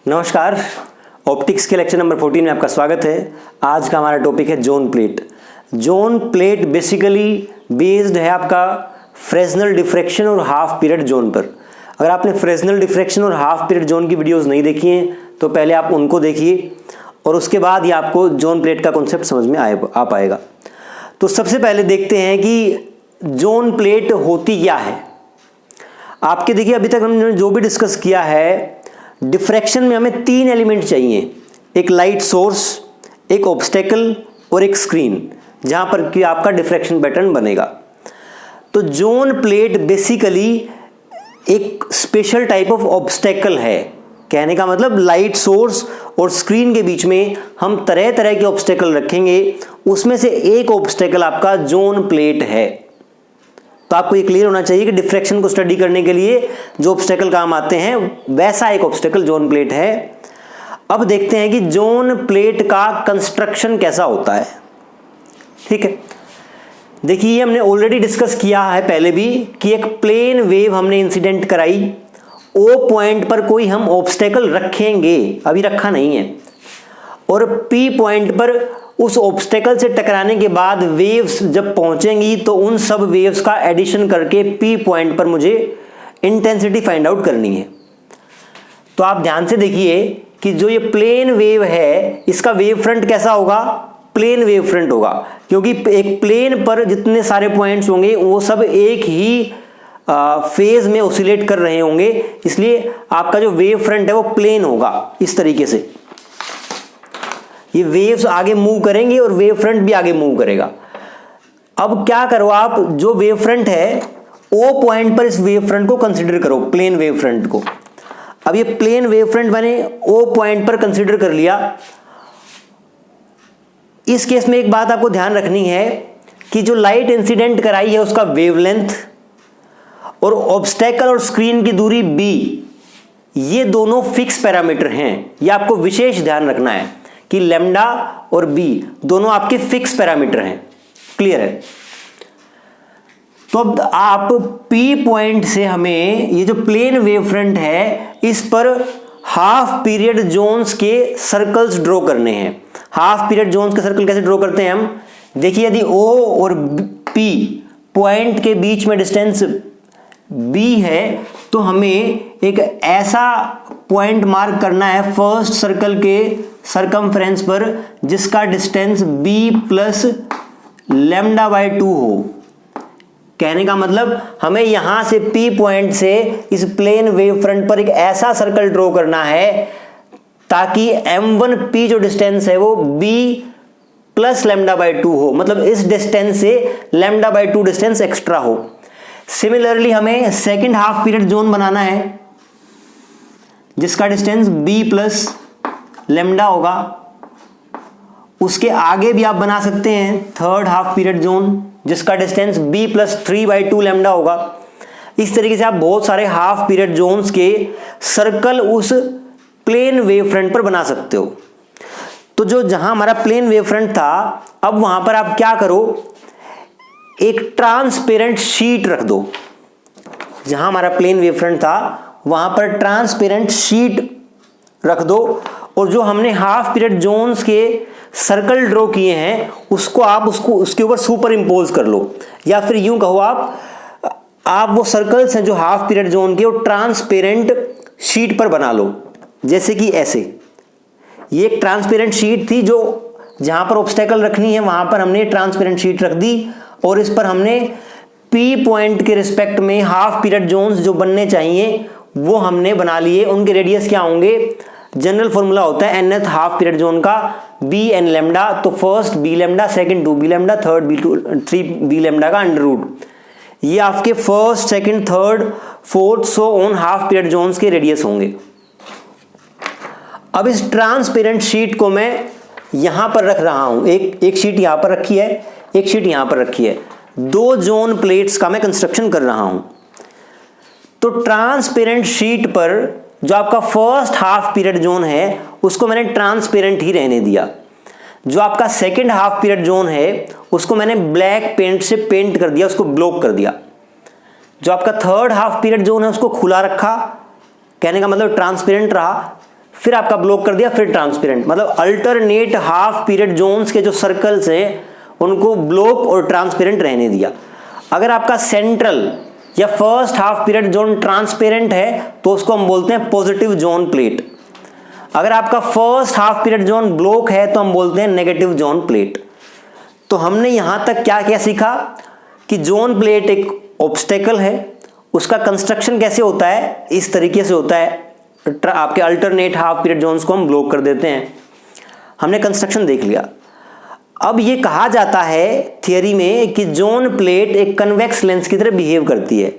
नमस्कार, ऑप्टिक्स के lecture number 14 में आपका स्वागत है। आज का हमारा टॉपिक है zone plate. Zone plate basically based है आपका फ्रेस्नेल डिफ्रैक्शन और हाफ पीरियड जोन पर। अगर आपने फ्रेस्नेल डिफ्रैक्शन और हाफ पीरियड जोन की वीडियोस नहीं देखी हैं तो पहले आप उनको देखिए और उसके बाद ही आपको जोन प्लेट का कॉन्सेप्ट समझ में आ पाएगा। तो सबसे पहले देखते हैं कि जोन प्लेट होती क्या है। आपके देखिए अभी तक हमने जो भी डिस्कस किया है, डिफ्रैक्शन में हमें 3 एलिमेंट चाहिए, एक लाइट सोर्स, एक ऑब्स्टेकल और एक स्क्रीन, जहां पर कि आपका डिफ्रैक्शन पैटर्न बनेगा। तो जोन प्लेट बेसिकली एक स्पेशल टाइप ऑफ ऑब्स्टेकल है। कहने का मतलब लाइट सोर्स और स्क्रीन के बीच में हम तरह तरह के ऑब्स्टेकल रखेंगे, उसमें से एक ऑब्स्टेकल आपका जोन प्लेट है। तो आपको ये क्लियर होना चाहिए कि डिफ्रैक्शन को स्टडी करने के लिए जो ऑब्स्टेकल काम आते हैं वैसा एक ऑब्स्टेकल जोन प्लेट है। अब देखते हैं कि जोन प्लेट का कंस्ट्रक्शन कैसा होता है। ठीक है, देखिए ये हमने ऑलरेडी डिस्कस किया है पहले भी कि एक प्लेन वेव हमने इंसिडेंट कराई, ओ पॉइंट पर कोई हम ऑब्स्टेकल रखेंगे, अभी रखा नहीं है, और पी पॉइंट पर उस ऑब्स्टेकल से टकराने के बाद वेव्स जब पहुंचेंगी तो उन सब वेव्स का एडिशन करके पी पॉइंट पर मुझे इंटेंसिटी फाइंड आउट करनी है। तो आप ध्यान से देखिए कि जो ये प्लेन वेव है इसका वेव फ्रंट कैसा होगा, प्लेन वेव फ्रंट होगा, क्योंकि एक प्लेन पर जितने सारे पॉइंट्स होंगे वो सब एक ही फेज में ऑसिलेट कर रहे होंगे, इसलिए आपका जो वेव फ्रंट है वो प्लेन होगा। इस तरीके से ये वेव्स आगे मूव करेंगे और वेव फ्रंट भी आगे मूव करेगा। अब क्या करो, आप जो वेव फ्रंट है ओ पॉइंट पर इस वेव फ्रंट को कंसीडर करो, प्लेन वेव फ्रंट को। अब ये प्लेन वेव फ्रंट मैंने ओ पॉइंट पर कंसीडर कर लिया। इस केस में एक बात आपको ध्यान रखनी है कि जो लाइट इंसिडेंट कराई है उसका वेवलेंथ और ऑब्स्टेकल और स्क्रीन की दूरी b, ये दोनों फिक्स पैरामीटर हैं। ये आपको विशेष ध्यान रखना है कि लैम्डा और b दोनों आपके फिक्स पैरामीटर हैं। क्लियर है? तो अब आप P पॉइंट से हमें ये जो प्लेन वेव फ्रंट है इस पर हाफ पीरियड जोन्स के सर्कल्स ड्रॉ करने हैं। हाफ पीरियड जोन्स के सर्कल कैसे ड्रॉ करते हैं हम, देखिए यदि O और P पॉइंट के बीच में डिस्टेंस b है तो हमें एक ऐसा पॉइंट मार्क करना है फर्स्ट सर्कल के सरकमफ्रेंस पर जिसका distance b plus lambda by 2 हो। कहने का मतलब हमें यहां से p पॉइंट से इस प्लेन वेव फ्रंट पर एक ऐसा सर्कल ड्रॉ करना है ताकि m1p जो डिस्टेंस है वो b प्लस लैम्डा बाय 2 हो, मतलब इस डिस्टेंस से लैम्डा बाय 2 डिस्टेंस एक्स्ट्रा हो। सिमिलरली हमें सेकंड हाफ पीरियड जोन बनाना है जिसका डिस्टेंस b प्लस लैम्डा होगा। उसके आगे भी आप बना सकते हैं थर्ड हाफ पीरियड जोन जिसका डिस्टेंस b प्लस 3/2 लैम्डा होगा। इस तरीके से आप बहुत सारे हाफ पीरियड जोन्स के सर्कल उस प्लेन वेव फ्रंट पर बना सकते हो। तो जो जहां हमारा प्लेन वेव फ्रंट था, अब वहां पर आप क्या करो, एक ट्रांसपेरेंट शीट रख दो। जहां हमारा प्लेन वेव फ्रंट था वहां पर ट्रांसपेरेंट शीट रख दो और जो हमने हाफ पीरियड जोन्स के सर्कल ड्रॉ किए हैं उसको आप उसके ऊपर सुपर इंपोज कर लो, या फिर यूं कहो आप वो सर्कल्स हैं जो हाफ पीरियड जोन के वो ट्रांसपेरेंट शीट पर बना लो। जैसे कि ऐसे, ये एक ट्रांसपेरेंट शीट थी जो जहां पर ऑब्स्टेकल रखनी है वहां पर हमने ट्रांसपेरेंट शीट रख दी और इस पर हमने P पॉइंट के रिस्पेक्ट में हाफ पीरियड जोन्स जो बनने चाहिए वो हमने बना लिए। उनके रेडियस क्या होंगे, जनरल फॉर्मूला होता है nth हाफ पीरियड जोन का bn लैम्डा। तो first b lambda, second 2b lambda, third 3b lambda का अंडर रूट। ये आपके first, second, third, fourth so on half period zones के रेडियस होंगे। अब इस ट्रांसपेरेंट शीट को मैं यहां पर रख रहा हूं, एक शीट यहां पर रखी है, एक शीट यहां पर रखी है, 2 जोन प्लेट्स का मैं कंस्ट्रक्शन कर रहा हूं। तो ट्रांसपेरेंट शीट पर जो आपका फर्स्ट हाफ पीरियड जोन है उसको मैंने ट्रांसपेरेंट ही रहने दिया। जो आपका सेकंड हाफ पीरियड जोन है उसको मैंने ब्लैक पेंट से पेंट कर दिया, उसको ब्लॉक कर दिया। जो आपका थर्ड हाफ पीरियड जोन है उसको खुला रखा, कहने का मतलब ट्रांसपेरेंट रहा। फिर आपका ब्लॉक कर दिया, फिर ट्रांसपेरेंट। मतलब अल्टरनेट हाफ पीरियड जोन्स के जो सर्कल्स हैं उनको ब्लॉक और ट्रांसपेरेंट रहने दिया। अगर आपका सेंट्रल या first half period zone transparent है तो उसको हम बोलते हैं पॉजिटिव जोन प्लेट। अगर आपका first half period zone block है तो हम बोलते हैं नेगेटिव जोन प्लेट। तो हमने यहां तक क्या क्या सीखा कि जोन प्लेट एक ऑब्स्टेकल है, उसका कंस्ट्रक्शन कैसे होता है, इस तरीके से होता है, आपके अल्टरनेट हाफ पीरियड जोन्स को हम ब्लॉक कर देते हैं। हमने कंस्ट्रक्शन देख लिया। अब ये कहा जाता है थियरी में कि जोन प्लेट एक कन्वेक्स लेंस की तरह बिहेव करती है।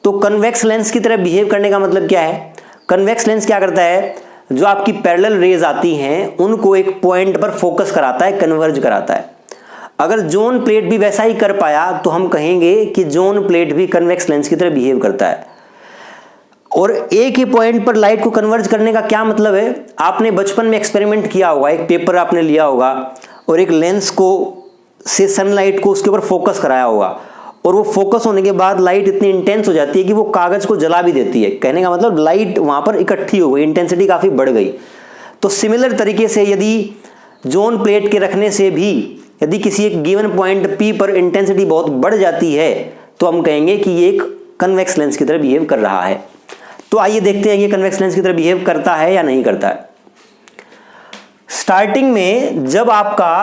तो कन्वेक्स लेंस की तरह बिहेव करने का मतलब क्या है? कन्वेक्स लेंस क्या करता है, जो आपकी पैरेलल रेज आती हैं उनको एक पॉइंट पर फोकस कराता है, कन्वर्ज कराता है। अगर जोन प्लेट भी वैसा ही कर पाया तो हम कहेंगे कि जोन प्लेट भी कन्वेक्स लेंस की तरह बिहेव करता है। और एक ही पॉइंट पर लाइट को कन्वर्ज करने का क्या मतलब है? आपने बचपन में एक्सपेरिमेंट किया होगा, एक पेपर आपने लिया होगा और एक लेंस को से सनलाइट को उसके ऊपर फोकस कराया होगा, और वो फोकस होने के बाद लाइट इतनी इंटेंस हो जाती है कि वो कागज को जला भी देती है। कहने का मतलब लाइट वहां पर इकट्ठी हो गई, इंटेंसिटी काफी बढ़ गई। तो सिमिलर तरीके से यदि जोन प्लेट के रखने से भी यदि किसी एक गिवन पॉइंट P पर इंटेंसिटी बहुत बढ़ जाती है तो हम कहेंगे कि ये एक कन्वेक्स लेंस की तरह बिहेव कर रहा है। तो आइए देखते हैं ये कन्वेक्स लेंस की तरह बिहेव करता है या नहीं करता है। स्टार्टिंग में जब आपका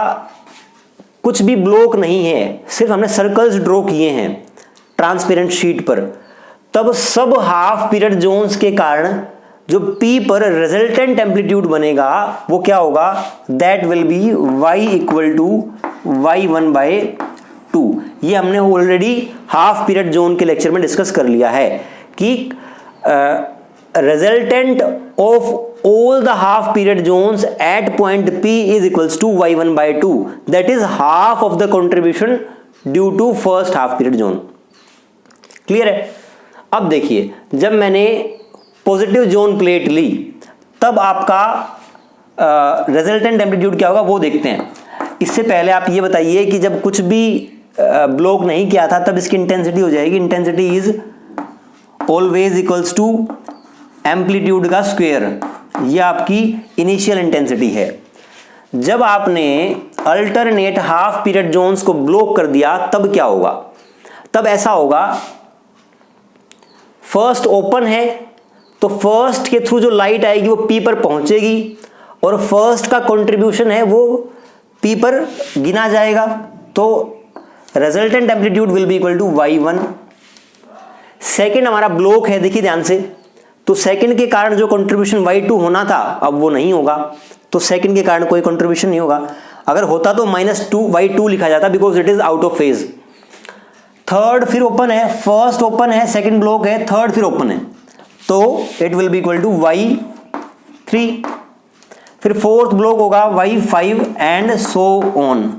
कुछ भी ब्लॉक नहीं है, सिर्फ हमने सर्कल्स ड्रॉ किए हैं ट्रांसपेरेंट शीट पर, तब सब हाफ पीरियड जोन्स के कारण जो P पर रिजल्टेंट एम्पलीट्यूड बनेगा वो क्या होगा? That will be y equal to y1/2। ये हमने ऑलरेडी हाफ पीरियड जोन के लेक्चर में डिस्कस कर लिया है कि resultant of all the half period zones at point P is equals to y1/2, that is half of the contribution due to first half period zone। Clear है? अब देखिए, जब मैंने पॉजिटिव जोन प्लेट ली तब आपका रिजल्टेंट एम्पलीट्यूड क्या होगा वो देखते हैं। इससे पहले आप ये बताइए कि जब कुछ भी ब्लॉक नहीं किया था तब इसकी इंटेंसिटी हो जाएगी, intensity is always equals to amplitude का स्क्वायर। ये आपकी इनिशियल इंटेंसिटी है। जब आपने अल्टरनेट हाफ पीरियड जोन्स को ब्लॉक कर दिया तब क्या होगा? तब ऐसा होगा, फर्स्ट ओपन है तो फर्स्ट के थ्रू जो लाइट आएगी वो P पर पहुंचेगी और फर्स्ट का कंट्रीब्यूशन है वो P पर गिना जाएगा। तो resultant amplitude will be equal to y1। Second हमारा ब्लॉक है, देखिए ध्यान से, तो सेकंड के कारण जो कंट्रीब्यूशन y2 होना था अब वो नहीं होगा, तो सेकंड के कारण कोई कंट्रीब्यूशन नहीं होगा। अगर होता तो -2y2 लिखा जाता because it is out of phase. Third फिर ओपन है, फर्स्ट ओपन है, सेकंड ब्लॉक है, थर्ड फिर ओपन है, तो it will be equal to y3। फिर फोर्थ ब्लॉक होगा y5 एंड सो ऑन।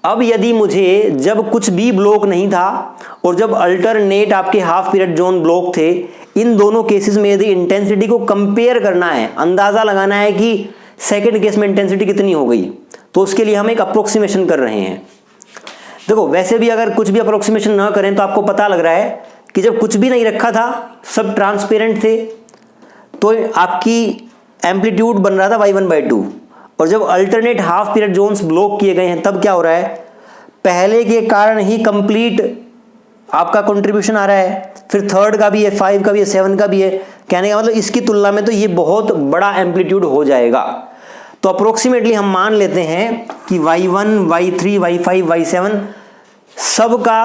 अब यदि मुझे जब कुछ भी ब्लॉक नहीं था और जब अल्टरनेट आपके हाफ पीरियड जोन ब्लॉक थे, इन दोनों केसेस में यदि इंटेंसिटी को कंपेयर करना है, अंदाजा लगाना है कि सेकंड केस में इंटेंसिटी कितनी हो गई, तो उसके लिए हम एक अप्रोक्सीमेशन कर रहे हैं। देखो, वैसे भी अगर कुछ भी अप्रोक्सीमेशन ना करें तो आपको पता लग रहा है कि जब कुछ भी नहीं रखा था, सब ट्रांसपेरेंट थे, तो आपकी एम्पलीट्यूड बन रहा था y1/2, और जब alternate half period zones block किए गए हैं तब क्या हो रहा है? पहले के कारण ही कंप्लीट आपका कंट्रीब्यूशन आ रहा है, फिर थर्ड का भी है, 5 का भी है, 7 का भी है। कहने का मतलब इसकी तुलना में तो ये बहुत बड़ा एम्पलीट्यूड हो जाएगा। तो अप्रोक्सीमेटली हम मान लेते हैं कि y1, y3, y5, y7 सबका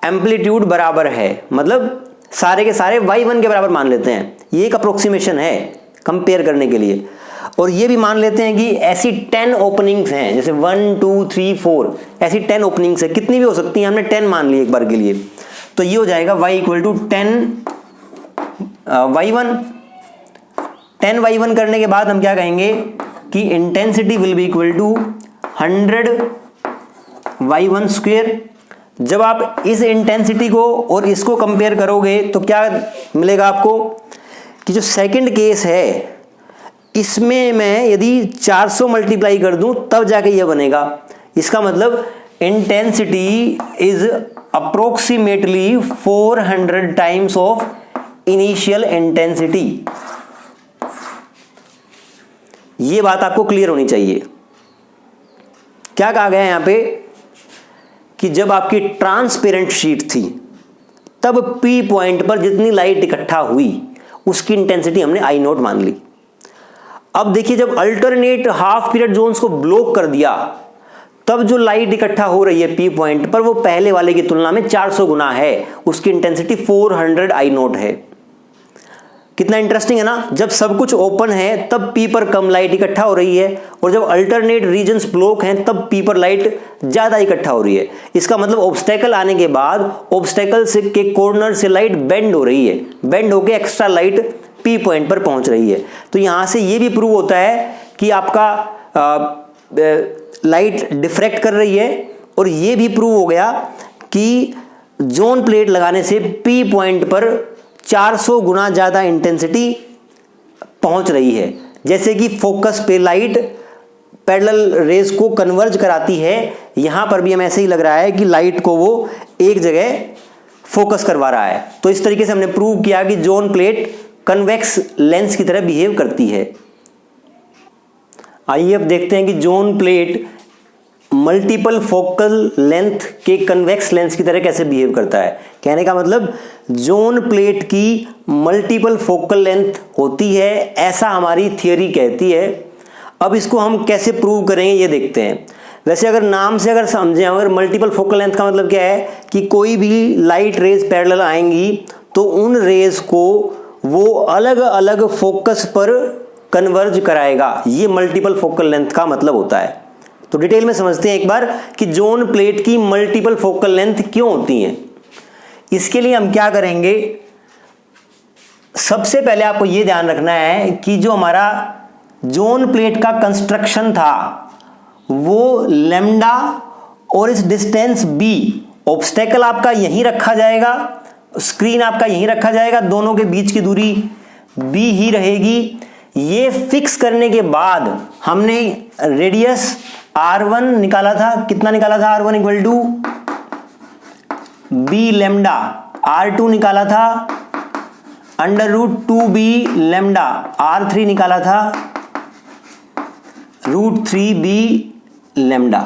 एम्पलीट्यूड बराबर है, मतलब सारे के सारे y1 के बराबर मान लेते हैं। ये एक अप्रोक्सीमेशन है कंपेयर करने के लिए। और ये भी मान लेते हैं कि ऐसी 10 ओपनिंग्स हैं, जैसे 1 2 3 4 ऐसी 10 ओपनिंग्स है, कितनी भी हो सकती हैं, हमने 10 मान ली एक बार के लिए। तो ये हो जाएगा y equal to 10 y1। 10 y1 करने के बाद हम क्या कहेंगे कि intensity will be equal to 100 y1 square. जब आप इस इंटेंसिटी को और इसको कंपेयर करोगे तो क्या मिलेगा आपको कि जो सेकंड केस है इसमें मैं यदि 400 मल्टीप्लाई कर दूं तब जाके ये बनेगा। इसका मतलब intensity is approximately 400 times of initial intensity. ये बात आपको क्लियर होनी चाहिए। क्या कहा गया है यहां पे कि जब आपकी ट्रांसपेरेंट शीट थी तब P पॉइंट पर जितनी लाइट इकट्ठा हुई उसकी इंटेंसिटी हमने I नोट मान ली। अब देखिए जब अल्टरनेट हाफ पीरियड जोन्स को ब्लॉक कर दिया तब जो लाइट इकट्ठा हो रही है P पॉइंट पर वो पहले वाले की तुलना में 400 गुना है, उसकी इंटेंसिटी 400 I नोट है। कितना इंटरेस्टिंग है ना, जब सब कुछ ओपन है तब P पर कम लाइट इकट्ठा हो रही है और जब अल्टरनेट रीजन्स ब्लॉक हैं तब P पर लाइट ज्यादा इकट्ठा हो रही है। इसका मतलब ऑब्स्टेकल आने के बाद ऑब्स्टेकल से के कॉर्नर से लाइट बेंड हो रही है, बेंड होकर एक्स्ट्रा लाइट P पॉइंट पर पहुंच रही है। तो यहां से ये भी प्रूव होता है कि आपका लाइट डिफ्रैक्ट कर रही है और ये भी प्रूव हो गया कि जोन प्लेट लगाने से P पॉइंट पर 400 गुना ज्यादा इंटेंसिटी पहुंच रही है। जैसे कि फोकस पे लाइट पैरेलल रेज को कन्वर्ज कराती है, यहां पर भी हमें ऐसे ही लग रहा है कि लाइट को वो एक जगह फोकस करवा रहा है। तो इस तरीके से हमने प्रूव किया कि जोन प्लेट कन्वेक्स लेंस की तरह बिहेव करती है। आइए अब देखते हैं कि zone plate multiple focal length के कन्वेक्स लेंस की तरह कैसे बिहेव करता है। कहने का मतलब जोन प्लेट की मल्टीपल फोकल लेंथ होती है, ऐसा हमारी थियरी कहती है। अब इसको हम कैसे प्रूव करेंगे ये देखते हैं। वैसे अगर नाम से अगर समझें, अगर मल्टीपल फोकल लेंथ का मतलब क्या है कि कोई भी लाइट रेज पैरेलल आएंगी तो उन रेज को वो अलग अलग फोकस पर कन्वर्ज कराएगा, ये मल्टीपल फोकल लेंथ का मतलब होता है। तो डिटेल में समझते हैं एक बार कि जोन प्लेट की मल्टीपल फोकल लेंथ क्यों होती हैं। इसके लिए हम क्या करेंगे, सबसे पहले आपको यह ध्यान रखना है कि जो हमारा जोन प्लेट का कंस्ट्रक्शन था वो लैम्डा और इस डिस्टेंस b, ऑब्स्टेकल आपका यहीं रखा जाएगा, स्क्रीन आपका यहीं रखा जाएगा, दोनों के बीच की दूरी b ही रहेगी। ये फिक्स करने के बाद हमने रेडियस r1 निकाला था। कितना निकाला था? r1 equal to b lambda. r2 निकाला था under root 2b lambda. r3 निकाला था रूट 3b लैम्डा।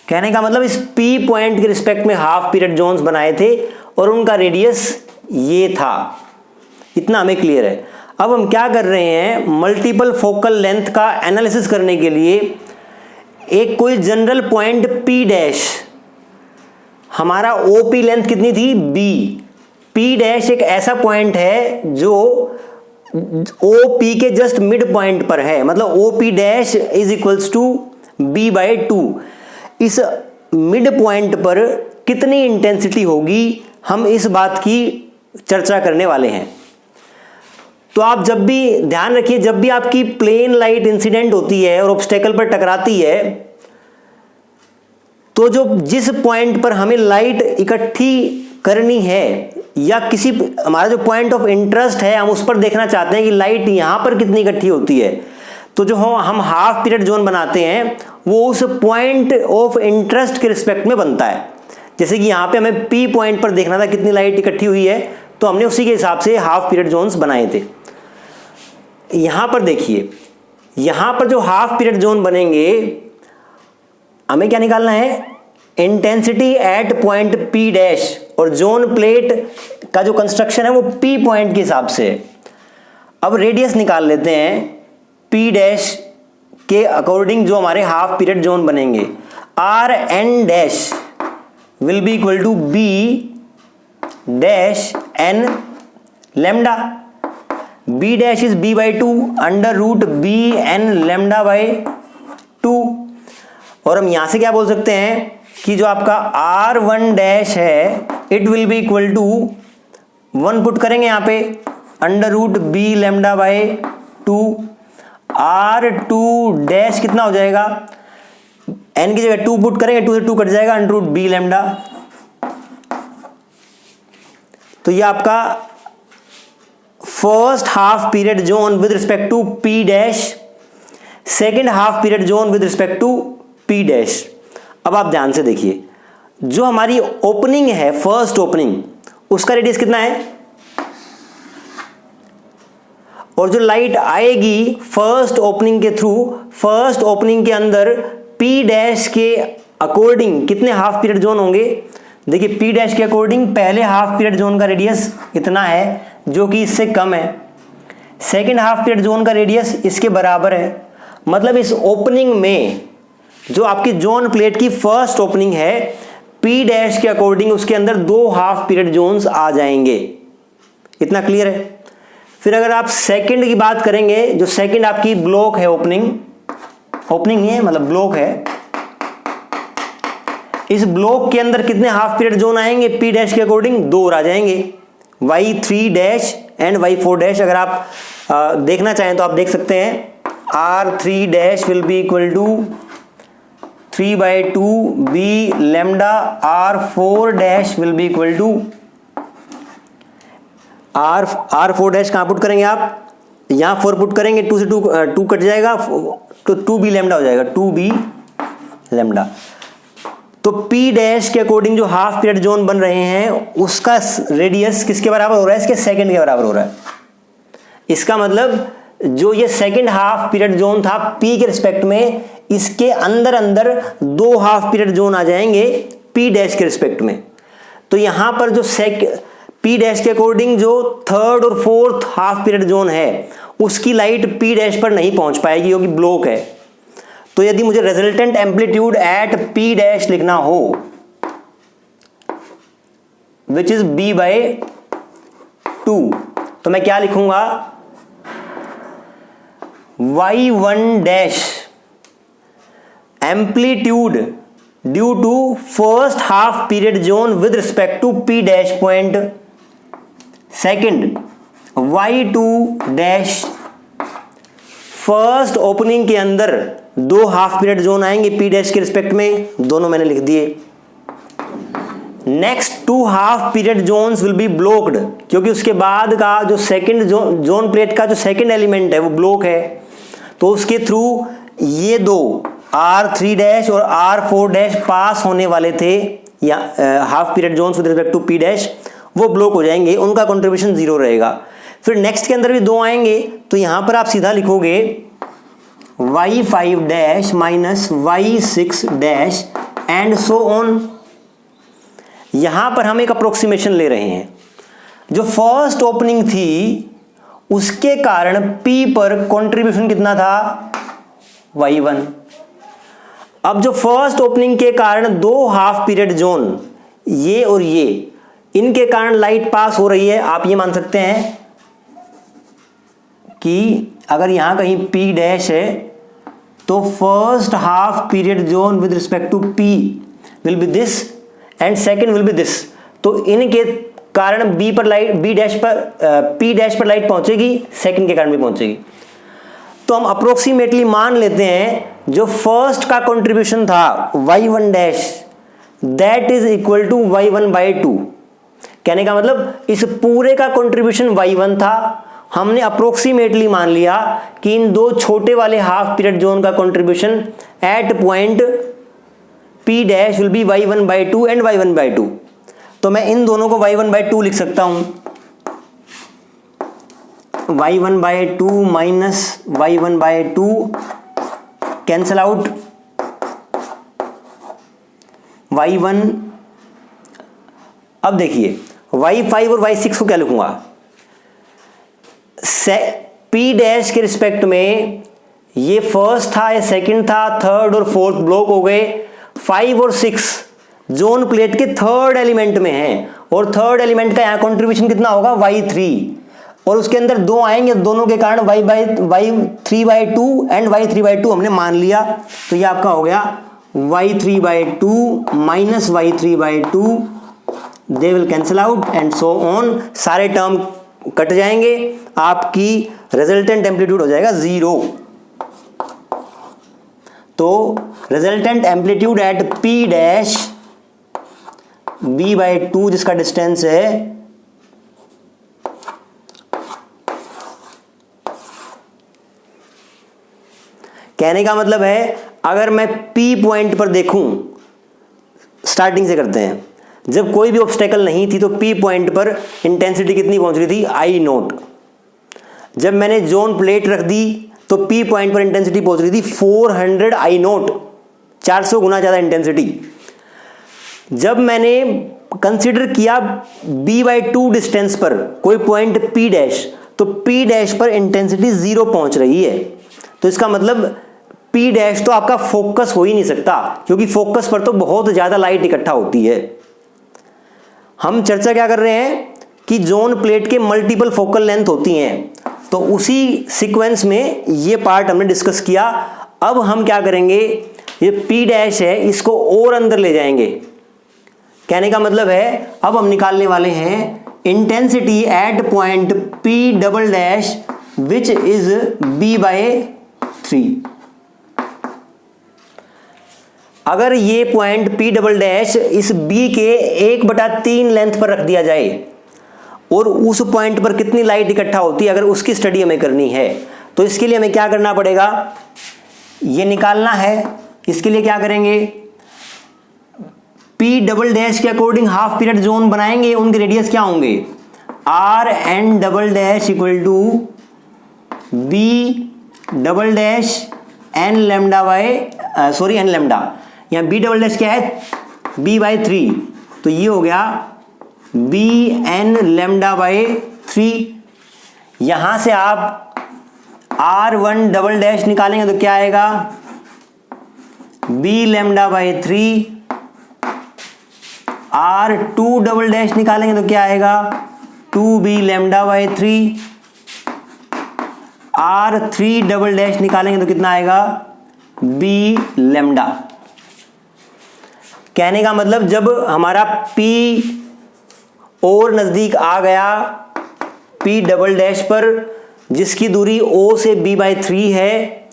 कहने का मतलब इस p पॉइंट के रिस्पेक्ट में हाफ पीरियड जोन्स बनाए थे और उनका रेडियस ये था। इतना हमें क्लियर है। अब हम क्या कर रहे हैं, मल्टीपल फोकल लेंथ का एनालिसिस करने के लिए एक कोई जनरल पॉइंट P डैश, हमारा OP लेंथ कितनी थी? B। P डैश एक ऐसा पॉइंट है जो OP के जस्ट मिड पॉइंट पर है, मतलब OP dash is equals to B/2। इस मिड पॉइंट पर कितनी इंटेंसिटी होगी, हम इस बात की चर्चा करने वाले हैं। तो आप जब भी ध्यान रखिए, जब भी आपकी प्लेन लाइट इंसिडेंट होती है और ऑब्स्टेकल पर टकराती है तो जो जिस पॉइंट पर हमें लाइट इकट्ठी करनी है या किसी हमारा जो पॉइंट ऑफ इंटरेस्ट है हम उस पर देखना चाहते हैं कि लाइट यहां पर कितनी इकट्ठी होती है, तो जो हम हाफ पीरियड जोन बनाते हैं वो उस पॉइंट ऑफ इंटरेस्ट के रिस्पेक्ट में बनता है। जैसे कि यहां पे हमें P पॉइंट पर देखना था कितनी लाइट इकट्ठी हुई है, तो हमने उसी के हिसाब से हाफ पीरियड जोन्स बनाए थे। यहां पर देखिए, यहां पर जो हाफ पीरियड जोन बनेंगे हमें क्या निकालना है? Intensity at point P dash, और जोन प्लेट का जो कंस्ट्रक्शन है वो P पॉइंट के हिसाब से। अब रेडियस निकाल लेते हैं P डैश के अकॉर्डिंग जो हमारे हाफ पीरियड जोन बनेंगे। Rn dash will be equal to B dash n lambda. B dash is B/2 under root BN lambda by 2। और हम यहां से क्या बोल सकते हैं कि जो आपका R1 डैश है it will be equal to 1 put करेंगे यहां पे under root B lambda by 2। R2 dash कितना हो जाएगा? n की जगह 2 पुट करेंगे, 2 से 2 कट जाएगा, अंडर रूट B लैम्डा। तो ये आपका first half period zone with respect to P dash, second half period zone with respect to P dash. अब आप ध्यान से देखिए, जो हमारी ओपनिंग है, फर्स्ट ओपनिंग, उसका रेडियस कितना है? और जो लाइट आएगी फर्स्ट ओपनिंग के थ्रू, फर्स्ट ओपनिंग के अंदर पी डैश के अकॉर्डिंग कितने हाफ पीरियड जोन होंगे? देखिए पी डैश के अकॉर्डिंग पहले हाफ पीरियड जोन का रेडियस इतना है जो कि इससे कम है, सेकेंड हाफ पीरियड जोन का रेडियस इसके बराबर है। मतलब इस ओपनिंग में जो आपकी जोन प्लेट की फर्स्ट ओपनिंग है, पी डैश के अकॉर्डिंग उसके अंदर 2 हाफ पीरियड जोन्स आ जाएंगे। इतना क्लियर है? फिर अगर आप सेकंड की बात करेंगे, जो सेकंड आपकी ब्लॉक है, ओपनिंग नहीं है मतलब ब्लॉक है, इस ब्लॉक के अंदर कितने हाफ पीरियड जोन आएंगे? पी डैश के अकॉर्डिंग 2 और आ जाएंगे, y3 dash and y4 dash. अगर आप देखना चाहें तो आप देख सकते हैं, r3 dash will be equal to 3/2 b lambda, r4 dash will be equal to r4 dash कहां पुट करेंगे आप? यहां 4 पुट करेंगे, 2 से 2 कट जाएगा तो 2b लैम्डा हो जाएगा, 2b लैम्डा। तो P डैश के अकॉर्डिंग जो हाफ पीरियड जोन बन रहे हैं उसका रेडियस किसके बराबर हो रहा है? इसके सेकंड के बराबर हो रहा है। इसका मतलब जो ये सेकंड हाफ पीरियड जोन था P के रिस्पेक्ट में, इसके अंदर अंदर 2 हाफ पीरियड जोन आ जाएंगे P डैश के रिस्पेक्ट में। तो यहां पर जो P डैश के अकॉर्डिंग जो थर्ड और फोर्थ हाफ पीरियड जोन है उसकी लाइट P डैश पर नहीं पहुंच पाएगी क्योंकि ब्लॉक है। तो यदि मुझे resultant amplitude at P dash लिखना हो विच इज b/2, तो मैं क्या लिखूंगा? y1 dash amplitude due to first half period zone with respect to P dash point, second y2 dash first opening के अंदर 2 हाफ पीरियड जोन आएंगे P dash के रिस्पेक्ट में, दोनों मैंने लिख दिए। Next 2 half period zones will be blocked, क्योंकि उसके बाद का जो सेकंड जोन प्लेट का जो सेकंड एलिमेंट है वो ब्लॉक है, तो उसके थ्रू ये 2 R3 डैश और R4 डैश पास होने वाले थे या half period zones with respect to P dash, वो ब्लॉक हो जाएंगे, उनका कंट्रीब्यूशन 0 रहेगा। फिर नेक्स्ट के अंदर भी 2 आएंगे, तो यहां पर आप सीधा लिखोगे y5 dash minus y6 dash and so on. यहां पर हम एक अप्रोक्सीमेशन ले रहे हैं। जो फर्स्ट ओपनिंग थी उसके कारण P पर कंट्रीब्यूशन कितना था? y1। अब जो फर्स्ट ओपनिंग के कारण 2 हाफ पीरियड जोन, ये और ये, इनके कारण लाइट पास हो रही है। आप ये मान सकते हैं कि अगर यहां कहीं P डैश है तो first half period zone with respect to P will be this and second will be this. तो इनके कारण P डैश पर लाइट पहुंचेगी, सेकंड के कारण भी पहुंचेगी। तो हम अप्रोक्सीमेटली मान लेते हैं जो फर्स्ट का कंट्रीब्यूशन था y1 dash that is equal to y1/2। कहने का मतलब इस पूरे का कंट्रीब्यूशन y1 था, हमने अप्रोक्सीमेटली मान लिया कि इन 2 छोटे वाले हाफ पीरियड जोन का contribution at point P dash will be y1/2 and y1/2। तो मैं इन दोनों को y1/2 लिख सकता हूं, y1/2 minus y1/2 cancel out, y1। अब देखिए y5 और y6 को क्या लिखूंगा? P डैश के रिस्पेक्ट में ये फर्स्ट था, ये सेकंड था, थर्ड और फोर्थ ब्लॉक हो गए। 5 और 6 जोन प्लेट के थर्ड एलिमेंट में है और थर्ड एलिमेंट का यहां कंट्रीब्यूशन कितना होगा? y3, और उसके अंदर 2 आएंगे, दोनों के कारण y3/2 एंड y3/2 हमने मान लिया। तो ये आपका हो गया y3/2 minus y3/2, they will cancel out and so on, सारे टर्म कट जाएंगे, आपकी रिजल्टेंट एम्पलीट्यूड हो जाएगा 0। तो resultant amplitude at P dash b/2 जिसका डिस्टेंस है कहने का मतलब है अगर मैं P पॉइंट पर देखूं, स्टार्टिंग से करते हैं, जब कोई भी ऑब्स्टेकल नहीं थी तो P पॉइंट पर इंटेंसिटी कितनी पहुंच रही थी? I0। जब मैंने जोन प्लेट रख दी तो P पॉइंट पर इंटेंसिटी पहुंच रही थी 400 I नोट, 400 गुना ज़्यादा इंटेंसिटी। जब मैंने कंसिडर किया B/2 डिस्टेंस पर कोई पॉइंट P डैश, तो P डैश पर इंटेंसिटी 0 पहुंच रही है। तो इसका मतलब P डैश तो आपका फोकस हो ही नहीं सकता, क्योंकि फोकस पर तो बहुत ज़्यादा लाइट इकट्ठा होती है। हम चर्चा क्या कर रहे हैं कि जोन प्लेट के मल्टीपल फोकल लेंथ होती हैं, तो उसी सीक्वेंस में ये पार्ट हमने डिस्कस किया। अब हम क्या करेंगे, ये P डैश है इसको और अंदर ले जाएंगे। कहने का मतलब है अब हम निकालने वाले हैं intensity at point P double dash which is B/3। अगर ये पॉइंट P डबल डैश इस B के 1/3 लेंथ पर रख दिया जाए और उस पॉइंट पर कितनी लाइट इकट्ठा होती है, अगर उसकी स्टडी हमें करनी है, तो इसके लिए हमें क्या करना पड़ेगा, ये निकालना है। इसके लिए क्या करेंगे, P डबल डैश के अकॉर्डिंग हाफ पीरियड जोन बनाएंगे, उनके रेडियस क्या होंगे, RN double dash equal to B double dash N lambda N lambda, यहाँ B डबल डैश क्या है, B/3, तो ये हो गया BN λ/3। यहां से आप R1 डबल डैश निकालेंगे तो क्या आएगा, B λ/3। R2 डबल डैश निकालेंगे तो क्या आएगा, 2B λ/3। R3 डबल डैश निकालेंगे तो कितना आएगा, B लैम्डा। कहने का मतलब जब हमारा P और नजदीक आ गया P डबल डैश पर, जिसकी दूरी O से B/3 है,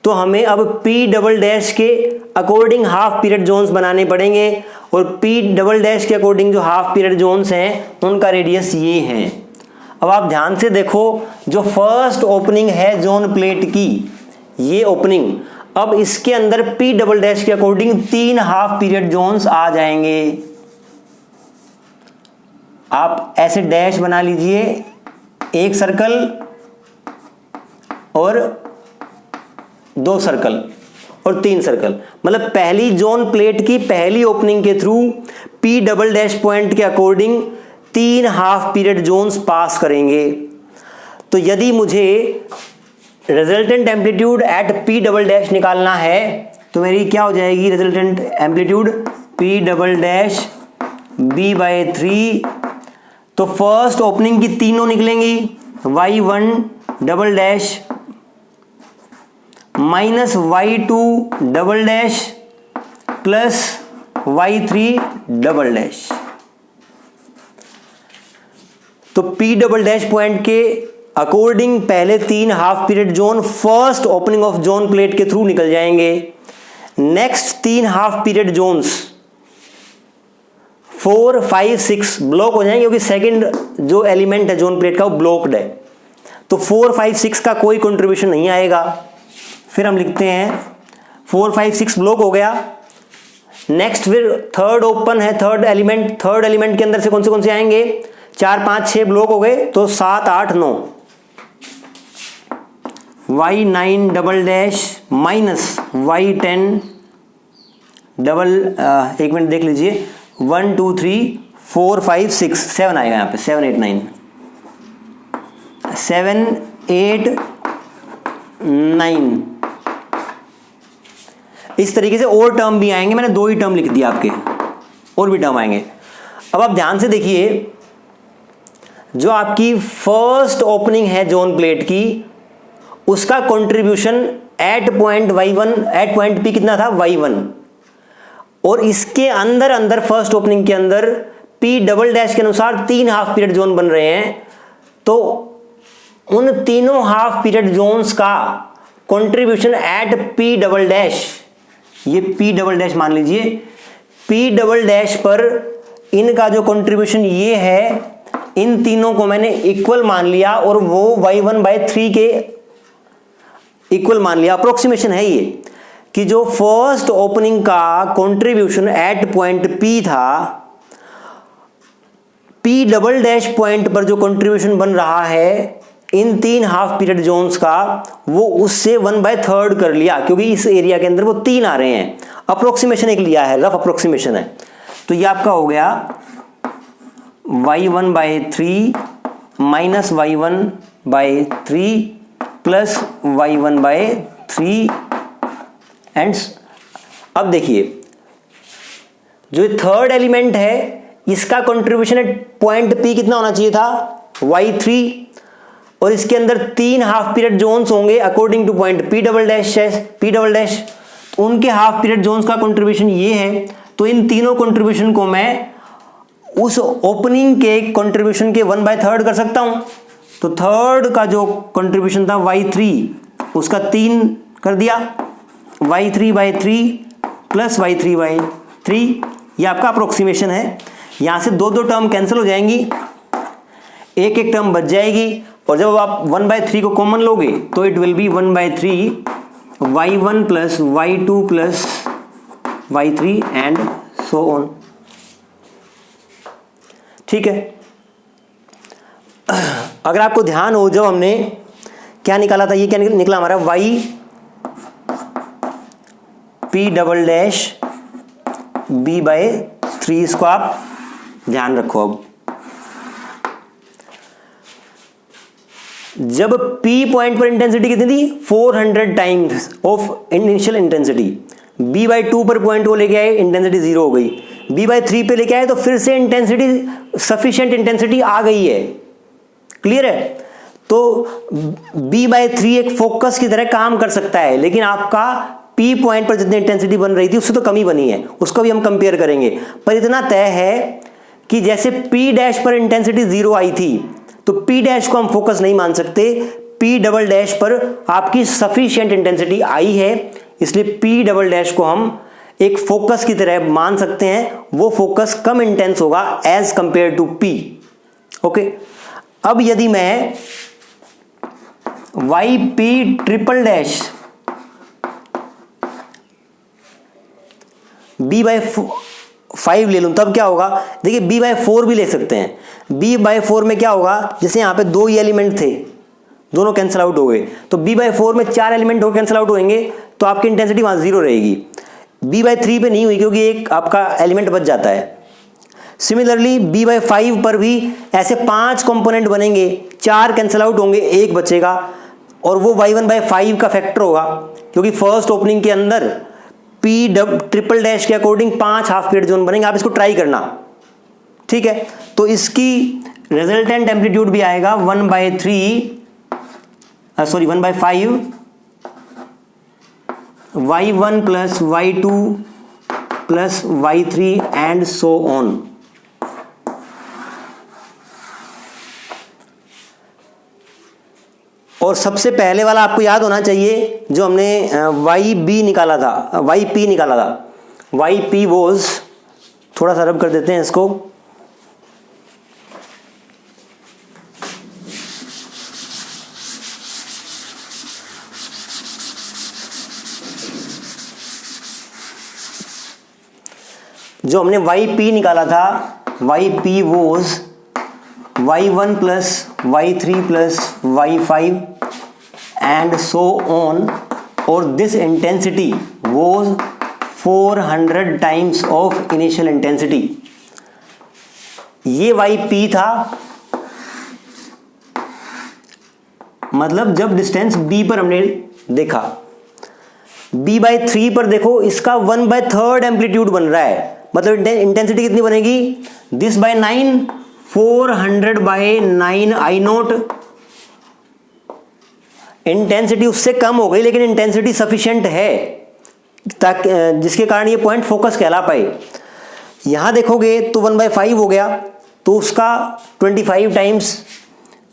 तो हमें अब P डबल डैश के अकॉर्डिंग हाफ पीरियड जोन्स बनाने पड़ेंगे, और P डबल डैश के अकॉर्डिंग जो हाफ पीरियड जोन्स हैं उनका रेडियस ये है। अब आप ध्यान से देखो, जो फर्स्ट ओपनिंग है जोन प्लेट की, ये ओपनिंग, अब इसके अंदर P डबल डैश के अकॉर्डिंग 3 हाफ पीरियड जोन्स आ जाएंगे। आप ऐसे डैश बना लीजिए, एक सर्कल और 2 सर्कल और 3 सर्कल, मतलब पहली जोन प्लेट की पहली ओपनिंग के through P double dash point के according 3 half period zones pass करेंगे। तो यदि मुझे resultant amplitude at P double dash निकालना है, तो मेरी क्या हो जाएगी, resultant amplitude P double dash B/3। तो फर्स्ट ओपनिंग की तीनों निकलेंगी, Y1 double dash minus Y2 double dash plus Y3 double dash. तो P डबल डैश पॉइंट के अकॉर्डिंग पहले 3 half period zone first opening of zone plate के थ्रू निकल जाएंगे। Next 3 half period zones 4, 5, 6 block हो जाएंगे, क्योंकि सेकंड जो एलिमेंट है जोन प्लेट का वो ब्लॉक्ड है, तो 4, 5, 6 का कोई कंट्रीब्यूशन नहीं आएगा। फिर हम लिखते हैं 4, 5, 6 ब्लॉक हो गया। नेक्स्ट फिर थर्ड ओपन है, थर्ड एलिमेंट के अंदर से कौन से आएंगे, 4, 5, 6 ब्लॉक हो गए, तो 7, 8, 9 Y9 double dash minus Y10 double, एक मिनट देख लीजिए, 1, 2, 3, 4, 5, 6, 7 आएगा यहाँ पे, 7, 8, 9, 7, 8, 9। इस तरीके से और टर्म भी आएंगे, मैंने 2 ही टर्म लिख दिया, आपके और भी टर्म आएंगे। अब आप ध्यान से देखिए, जो आपकी फर्स्ट ओपनिंग है जोन प्लेट की, उसका contribution at point Y1 at point P कितना था, Y1, और इसके अंदर फर्स्ट ओपनिंग के अंदर P डबल डैश के अनुसार 3 हाफ पीरियड जोन बन रहे हैं। तो उन तीनों हाफ पीरियड जोन्स का contribution at P double dash, ये P डबल डैश मान लीजिए, P डबल डैश पर इनका जो कंट्रीब्यूशन ये है, इन तीनों को मैंने इक्वल मान लिया और वो Y1/3 के इक्वल मान लिया। अप्रोक्सीमेशन है ये कि जो फर्स्ट ओपनिंग का कंट्रीब्यूशन एट पॉइंट P था, P डबल डैश पॉइंट पर जो कंट्रीब्यूशन बन रहा है इन 3 हाफ पीरियड जोन्स का वो उससे 1/3 कर लिया, क्योंकि इस एरिया के अंदर वो 3 आ रहे हैं। अप्रोक्सीमेशन एक लिया है, रफ अप्रोक्सीमेशन है। तो ये आपका हो गया y1/3 minus y1/3 plus y1/3 and अब देखिए जो थर्ड एलिमेंट है इसका कंट्रीब्यूशन एट पॉइंट P कितना होना चाहिए था, y3, और इसके अंदर 3 हाफ पीरियड जोन्स होंगे according two point P double dash. उनके हाफ पीरियड जोन्स का कंट्रीब्यूशन ये है, तो इन तीनों कंट्रीब्यूशन को मैं उस ओपनिंग के कंट्रीब्यूशन के 1/3 कर सकता हूं। तो थर्ड का जो कंट्रीब्यूशन था y3 उसका 3 कर दिया, y3/3 प्लस y3/3, ये आपका अप्रोक्सीमेशन है। यहां से 2 टर्म कैंसिल हो जाएंगी, एक टर्म बच जाएगी, और जब आप 1/3 को कॉमन लोगे तो it will B 1/3 y1 plus y2 plus y3 and so on. ठीक है, अगर आपको ध्यान हो, जब हमने क्या निकाला था, ये क्या निकला हमारा y p डैश b/3, इसको आप ध्यान रखो। अब जब P पॉइंट पर इंटेंसिटी कितनी थी, 400 times of initial intensity, B/2 पर पॉइंट वो लेके आए, इंटेंसिटी 0 हो गई, B/3 पे लेके आए तो फिर से इंटेंसिटी सफिशिएंट इंटेंसिटी आ गई है। क्लियर है? तो B/3 एक फोकस की तरह काम कर सकता है, लेकिन आपका P पॉइंट पर जितनी इंटेंसिटी बन रही थी उससे तो कमी बनी है, उसको भी हम कंपेयर करेंगे। पर इतना तय है कि जैसे P डैश पर इंटेंसिटी 0 आई थी, तो P डैश को हम फोकस नहीं मान सकते, P डबल डैश पर आपकी सफिशिएंट इंटेंसिटी आई है, इसलिए P डबल डैश को हम एक फोकस की तरह मान सकते हैं। वो फोकस कम इंटेंस होगा as compare to P। Okay, अब यदि मैं yp ट्रिपल डैश b/5 ले लूं तब क्या होगा, देखिए b/4 भी ले सकते हैं। b/4 में क्या होगा, जैसे यहां पे 2 ही एलिमेंट थे, दोनों कैंसिल आउट हो गए, तो b/4 में 4 एलिमेंट हो कैंसिल आउट होंगे, तो आपकी इंटेंसिटी वहां 0 रहेगी। b/3 पे नहीं हुई क्योंकि एक आपका एलिमेंट बच जाता है। सिमिलरली b/5 पर भी ऐसे 5 कंपोनेंट बनेंगे, 4 कैंसिल आउट होंगे, एक बचेगा, और वो y1/5 का फैक्टर होगा, क्योंकि फर्स्ट ओपनिंग के अंदर P ट्रिपल डैश के अकॉर्डिंग 5 हाफ पीरियड जोन बनेंगे। आप इसको ट्राई करना, ठीक है? तो इसकी रिजल्टेंट एम्पलीट्यूड भी आएगा 1/5 y1 plus y2 plus y3 and so on. और सबसे पहले वाला आपको याद होना चाहिए जो हमने yp निकाला था, yp वॉज, थोड़ा सा रब कर देते हैं इसको, जो हमने yp निकाला था, yp was y1 plus y3 plus y5 and so on, और this intensity was 400 times of initial intensity. ये yp था, मतलब जब डिस्टेंस b पर हमने देखा। b/3 पर देखो, इसका 1/3 एम्पलीट्यूड बन रहा है, मतलब इंटेंसिटी कितनी बनेगी, दिस बाय 9, 400/9 I0। इंटेंसिटी उससे कम हो गई, लेकिन इंटेंसिटी सफिशिएंट है ताकि जिसके कारण ये पॉइंट फोकस कहला पाए। यहां देखोगे तो 1/5 हो गया, तो उसका 25 टाइम्स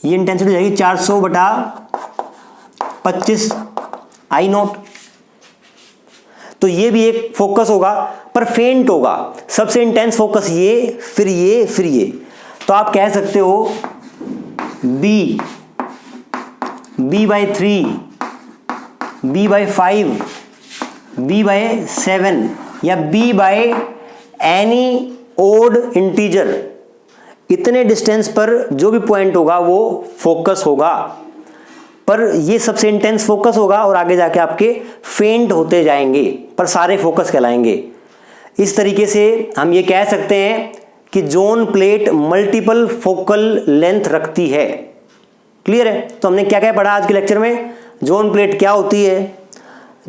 ये इंटेंसिटी हो जाएगी 400/25 I0। तो ये भी एक फोकस होगा, पर फेंट होगा। सबसे इंटेंस फोकस ये, फिर ये, फिर ये। तो आप कह सकते हो b/3, b/5, b/7 या b/any ओड इंटीजर, इतने डिस्टेंस पर जो भी पॉइंट होगा वो फोकस होगा। पर ये सबसे इंटेंस फोकस होगा और आगे जाके आपके फेंट होते जाएंगे पर सारे फोकस कहलाएंगे। इस तरीके से हम ये कह सकते हैं कि zone plate multiple focal length रखती है। क्लियर है? तो हमने क्या क्या पढ़ा आज के लेक्चर में? जोन प्लेट क्या होती है,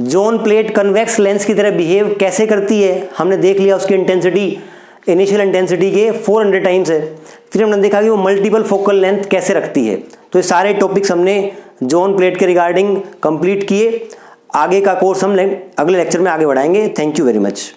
जोन प्लेट कन्वेक्स लेंस की तरह बिहेव कैसे करती है, हमने देख लिया उसकी इंटेंसिटी इनिशियल इंटेंसिटी के 400 टाइम्स है। फिर हमने देखा कि वो मल्टीपल फोकल लेंथ कैसे रखती है। तो ये सारे टॉपिक्स हमने जोन प्लेट के रिगार्डिंग कंप्लीट किए। आगे का कोर्स हम अगले लेक्चर में आगे बढ़ाएंगे। Thank you very much.